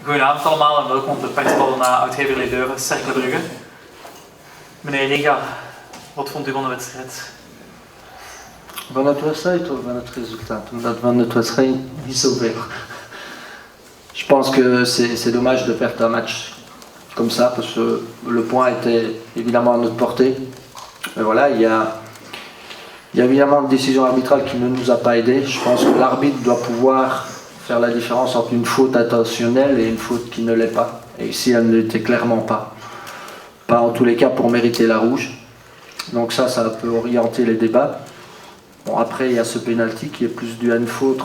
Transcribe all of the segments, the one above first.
Goedenavond allemaal en welkom op de persbal na uitgeverij Leuven, Cercle Brugge. Meneer Riga, wat vond u van de wedstrijd? Van het wedstrijd of van het resultaat? Omdat van het wedstrijd niet zoveel. Je pense que c'est dommage de perdre un match comme ça parce que le point était évidemment à notre portée. Mais voilà, il y a évidemment une décision arbitrale qui ne nous a pas aidés. Je pense que l'arbitre doit pouvoir faire la différence entre une faute intentionnelle et une faute qui ne l'est pas. Et ici, elle ne l'était clairement pas. Pas en tous les cas pour mériter la rouge. Donc ça peut orienter les débats. Bon, après, il y a ce penalty qui est plus dû à une faute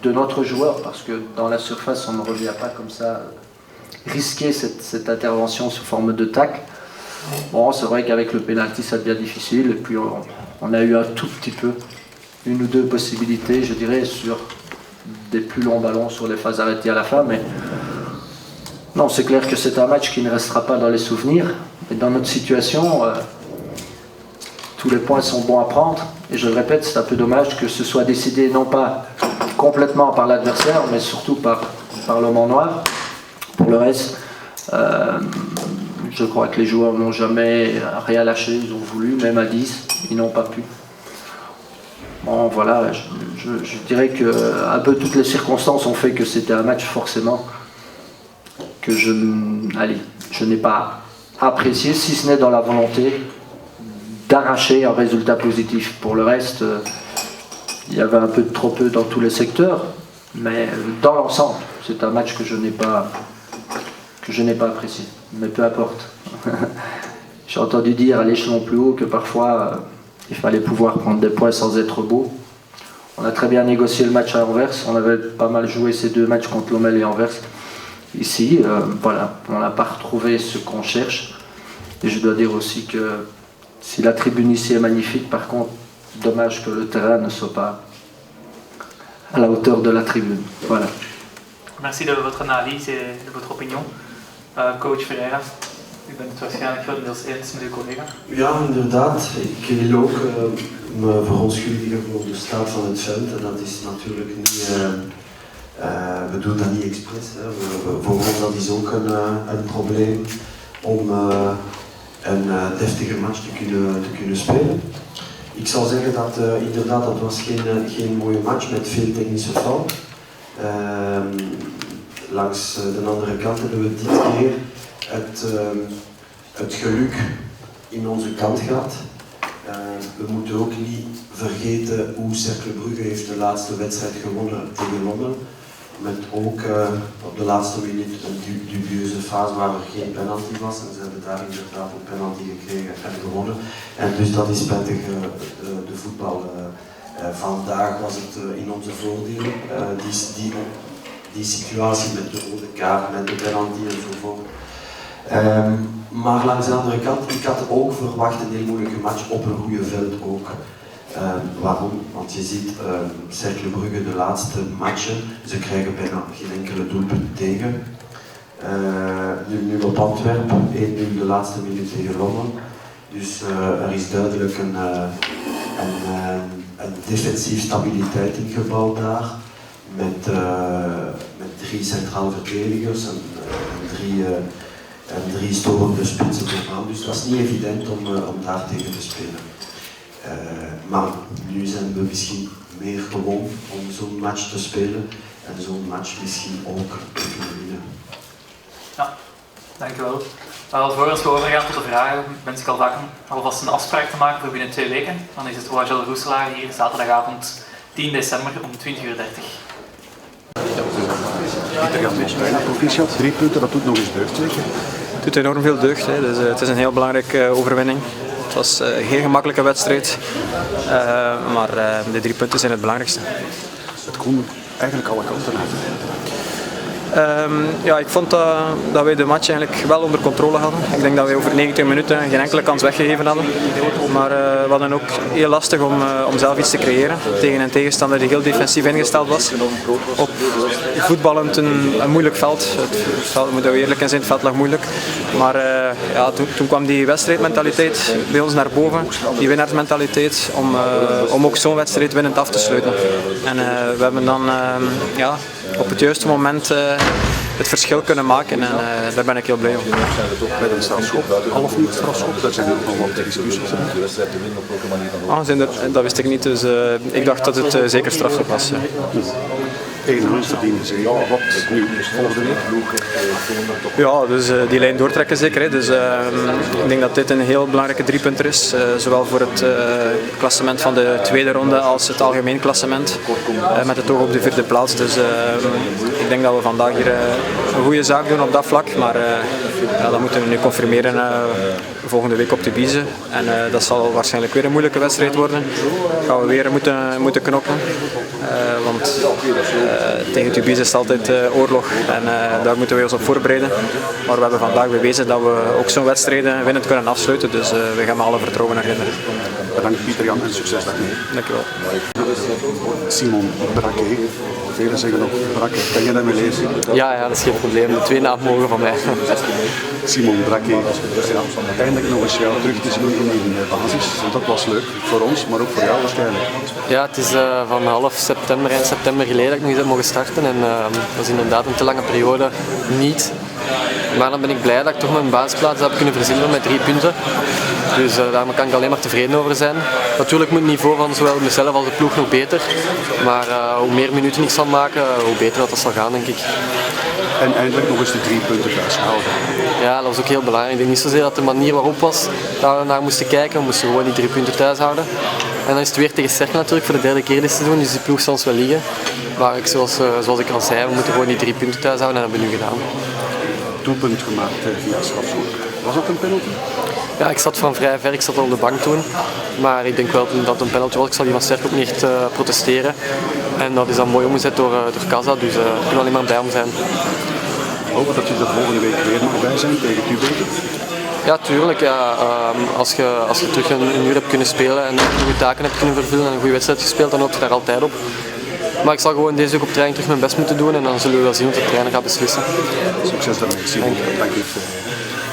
de notre joueur parce que dans la surface, on ne revient pas comme ça risquer cette intervention sous forme de tacle. Bon, c'est vrai qu'avec le penalty, ça devient difficile. Et puis, on a eu un tout petit peu, une ou deux possibilités, je dirais, sur des plus longs ballons sur les phases arrêtées à la fin. Mais non, c'est clair que c'est un match qui ne restera pas dans les souvenirs. Et dans notre situation, tous les points sont bons à prendre. Et je le répète, c'est un peu dommage que ce soit décidé non pas complètement par l'adversaire, mais surtout par l'homme en noir. Pour le reste, je crois que les joueurs n'ont jamais rien lâché, ils ont voulu, même à 10, ils n'ont pas pu. Bon, voilà, je dirais que un peu toutes les circonstances ont fait que c'était un match forcément que je n'ai pas apprécié, si ce n'est dans la volonté d'arracher un résultat positif. Pour le reste, il y avait un peu de trop peu dans tous les secteurs, mais dans l'ensemble, c'est un match que je n'ai pas apprécié. Mais peu importe. J'ai entendu dire à l'échelon plus haut que parfois il fallait pouvoir prendre des points sans être beau. On a très bien négocié le match à Anvers, on avait pas mal joué ces deux matchs contre Lommel et Anvers. Ici, voilà, on n'a pas retrouvé ce qu'on cherche. Et je dois dire aussi que si la tribune ici est magnifique, par contre, dommage que le terrain ne soit pas à la hauteur de la tribune. Voilà. Merci de votre analyse et de votre opinion. Coach Ferreira, u bent het waarschijnlijk grotendeels eens met uw collega. Ja, inderdaad. Ik wil ook me verontschuldigen voor de staat van het veld. En dat is natuurlijk niet... we doen dat niet expres. Voor ons dat is ook een probleem om een deftige match te kunnen spelen. Ik zou zeggen dat inderdaad dat was geen mooie match met veel technische fouten. Langs de andere kant hebben we dit keer het geluk in onze kant gehad. We moeten ook niet vergeten hoe Cercle Brugge heeft de laatste wedstrijd gewonnen tegen Lommel. Met ook op de laatste minuut een dubieuze fase waar er geen penalty was. En ze hebben daar inderdaad een penalty gekregen en gewonnen. En dus dat is prettig, de voetbal. Vandaag was het in onze voordeel. Die situatie met de rode kaart, met de penalty enzovoort. Maar langs de andere kant, ik had ook verwacht een heel moeilijke match op een goede veld ook. Waarom? Want je ziet Cercle Brugge de laatste matchen, ze krijgen bijna geen enkele doelpunt tegen. Nu op Antwerpen, 1-0 de laatste minuut tegen Lommel. Dus er is duidelijk een defensief stabiliteit ingebouwd daar. Met 3 centrale verdedigers en 3 storende spitsen vooraan. Dus dat is niet evident om daar tegen te spelen. Maar nu zijn we misschien meer gewoon om zo'n match te spelen en zo'n match misschien ook te kunnen winnen. Ja, dankjewel. Alvorens we overgaan tot de vragen, wens ik alvast een afspraak te maken voor binnen 2 weken. Dan is het OHL Roeselaar hier zaterdagavond 10 december om 20:30. Proficiat, 3 punten, dat doet nog eens deugd zeker? Het doet enorm veel deugd, hè. Dus, het is een heel belangrijke overwinning. Het was geen gemakkelijke wedstrijd, maar de 3 punten zijn het belangrijkste. Het kon eigenlijk alle kanten uit. Ja, ik vond dat wij de match eigenlijk wel onder controle hadden. Ik denk dat wij over 90 minuten geen enkele kans weggegeven hadden. Maar we hadden ook heel lastig om zelf iets te creëren tegen een tegenstander die heel defensief ingesteld was. Op voetballend een moeilijk veld. Het veld, moeten we eerlijk in zijn, het veld lag moeilijk. Maar ja, toen kwam die wedstrijdmentaliteit bij ons naar boven. Die winnaarsmentaliteit om ook zo'n wedstrijd winnend af te sluiten. En we hebben dan ja, op het juiste moment het verschil kunnen maken en daar ben ik heel blij om. Met een strafschop, half niet strafschop, daar zijn ook nog wat discussies. Dat wist ik niet, dus ik dacht dat het zeker strafschop was. 1-0 verdienen ze. Wat nu volgende week? Ja, dus die lijn doortrekken zeker. Hè. Dus ik denk dat dit een heel belangrijke driepunter is. Zowel voor het klassement van de tweede ronde als het algemeen klassement. Met het oog op de vierde plaats. Dus ik denk dat we vandaag hier een goede zaak doen op dat vlak. Maar dat moeten we nu confirmeren volgende week op de Biezen. En dat zal waarschijnlijk weer een moeilijke wedstrijd worden. Gaan we weer moeten knokken. Want tegen Tubize is het altijd oorlog en daar moeten we ons op voorbereiden. Maar we hebben vandaag bewezen dat we ook zo'n wedstrijden winnend kunnen afsluiten. Dus we gaan met alle vertrouwen naar binnen. Bedankt Pieter-Jan en succes daarmee. Dankjewel. Simon Braquet. Velen zeggen ook Braquet. Kan je daarmee lezen? Ja, dat is geen probleem. De twee namen mogen van mij. Simon Braquet. Eindelijk nog eens jou terug te zien in de basis. Dat was leuk voor ons, maar ook voor jou waarschijnlijk. Ja, het is van half september, eind september geleden dat ik nog eens heb mogen starten. En dat is inderdaad een te lange periode niet. Maar dan ben ik blij dat ik toch mijn basisplaats heb kunnen verzilveren met 3 punten. Dus daar kan ik alleen maar tevreden over zijn. Natuurlijk moet het niveau van zowel mezelf als de ploeg nog beter. Maar hoe meer minuten ik zal maken, hoe beter dat zal gaan, denk ik. En eindelijk nog eens de 3 punten thuis houden. Ja, dat was ook heel belangrijk. Ik denk niet zozeer dat de manier waarop was dat we naar moesten kijken. We moesten gewoon die 3 punten thuis houden. En dan is het weer tegen Cercle natuurlijk voor de derde keer dit seizoen. Dus die ploeg zal ons wel liggen. Maar zoals ik al zei, we moeten gewoon die 3 punten thuis houden en dat hebben we nu gedaan. Doelpunt gemaakt via strafschop. Was dat een penalty? Ja, ik zat van vrij ver, ik zat al op de bank toen. Maar ik denk wel dat het een penalty was. Ik zal die van Cercle ook niet echt protesteren. En dat is dan mooi omgezet door Casa, dus ik kan alleen maar blij om zijn. Hoop dat je er volgende week weer mag bij zijn tegen Tubize. Ja, tuurlijk. Ja. Als je terug een uur hebt kunnen spelen en goede taken hebt kunnen vervullen en een goede wedstrijd gespeeld, dan hoop je daar altijd op. Maar ik zal gewoon deze week op training terug mijn best moeten doen en dan zullen we wel zien wat de trainer gaat beslissen. Succes daarmee, Simon. Dank je.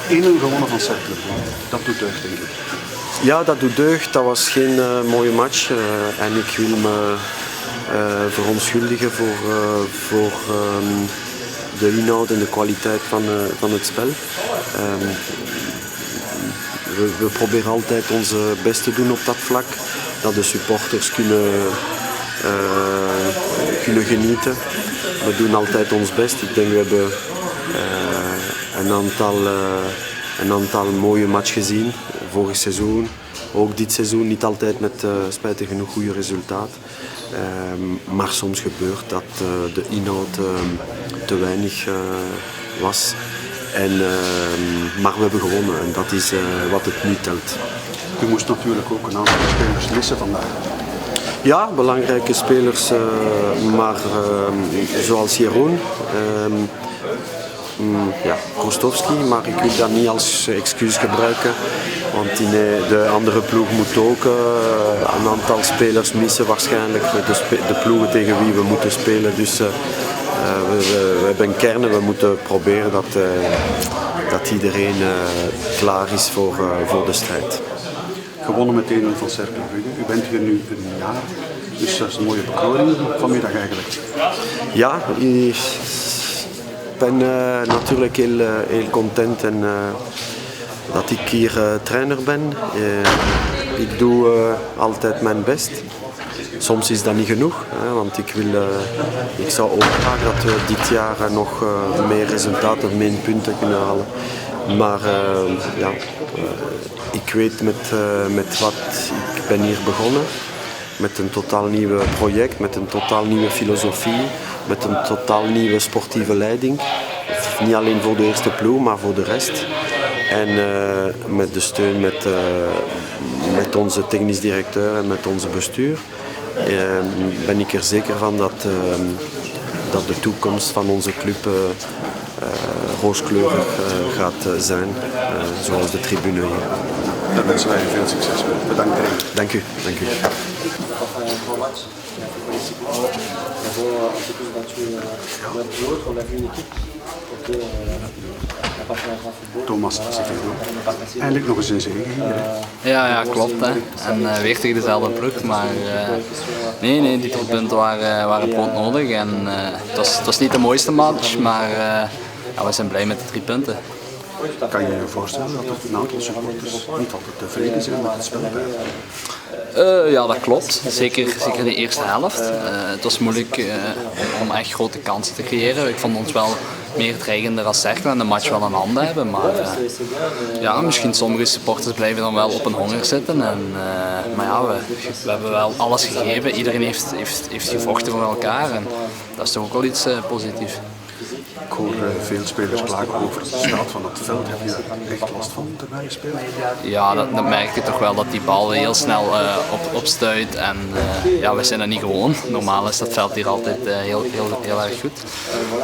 1-0 gewonnen van Cercle. Dat doet deugd, denk ik. Ja, dat doet deugd. Dat was geen mooie match. En ik wil me verontschuldigen voor de inhoud en de kwaliteit van het spel. We proberen altijd ons best te doen op dat vlak. Dat de supporters kunnen genieten. We doen altijd ons best. Ik denk we hebben een aantal mooie matchen gezien. Vorig seizoen, ook dit seizoen. Niet altijd met spijtig genoeg goede resultaat. Maar soms gebeurt dat de inhoud te weinig was. Maar we hebben gewonnen en dat is wat het nu telt. U moest natuurlijk ook een aantal spelers missen vandaag. Ja, belangrijke spelers, maar zoals Jeroen, Kostovski, maar ik wil dat niet als excuus gebruiken, want de andere ploeg moet ook een aantal spelers missen waarschijnlijk, de ploegen tegen wie we moeten spelen. Dus we hebben een kern en we moeten proberen dat iedereen klaar is voor de strijd. Gewonnen met 1-0 van Cercle Brugge. U bent hier nu een jaar, dus dat is een mooie bekroning vanmiddag eigenlijk. Ja, ik ben natuurlijk heel content en dat ik hier trainer ben. Ik doe altijd mijn best. Soms is dat niet genoeg, want ik zou ook graag dat we dit jaar nog meer resultaten, meer punten kunnen halen. Maar ik weet met wat ik ben hier begonnen, met een totaal nieuw project, met een totaal nieuwe filosofie, met een totaal nieuwe sportieve leiding. Niet alleen voor de eerste ploeg, maar voor de rest. En met de steun met onze technisch directeur en met onze bestuur ben ik er zeker van dat de toekomst van onze club rooskleurig gaat zijn, zoals de tribune hier. Daar wensen wij veel succes mee. Bedankt. Dank u. Dank u. On a vu une équipe. Thomas Cicero. Eindelijk nog eens een zege hier. Hè? Ja, klopt. Hè. En weer tegen dezelfde ploeg. Maar nee, die 3 punten waren broodnodig. En het was niet de mooiste match, maar we zijn blij met de 3 punten. Kan je je voorstellen dat een aantal supporters niet altijd tevreden zijn met het spel? Ja, dat klopt. Zeker de eerste helft. Het was moeilijk om echt grote kansen te creëren. Ik vond ons wel meer dreigender als Cercle en de match wel in handen hebben. Maar misschien sommige supporters blijven dan wel op een honger zitten. Maar ja, we hebben wel alles gegeven. Iedereen heeft gevochten voor elkaar. En dat is toch ook wel iets positiefs. Ik hoor veel spelers klagen over de staat van het veld. Heb je daar echt last van terwijl je speelt? Ja, dat merk je toch wel, dat die bal heel snel opstuit. En we zijn dat niet gewoon. Normaal is dat veld hier altijd heel erg goed.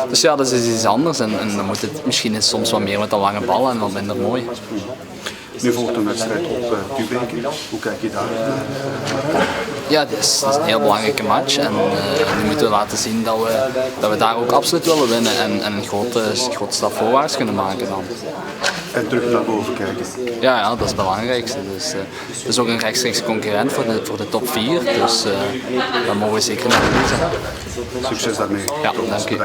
Dus ja, dat is iets anders. En dan moet het misschien soms wat meer met de lange bal en wat minder mooi. Nu volgt een wedstrijd op Tubeke. Hoe kijk je daar? Ja, het is een heel belangrijke match en nu moeten we laten zien dat we daar ook absoluut willen winnen en een grote stap voorwaarts kunnen maken dan. En terug naar boven kijken. Ja, dat is het belangrijkste. Dus, het is ook een rechtstreeks concurrent voor de top 4, dus daar mogen we zeker naar doen. Succes daarmee. Ja, dank u.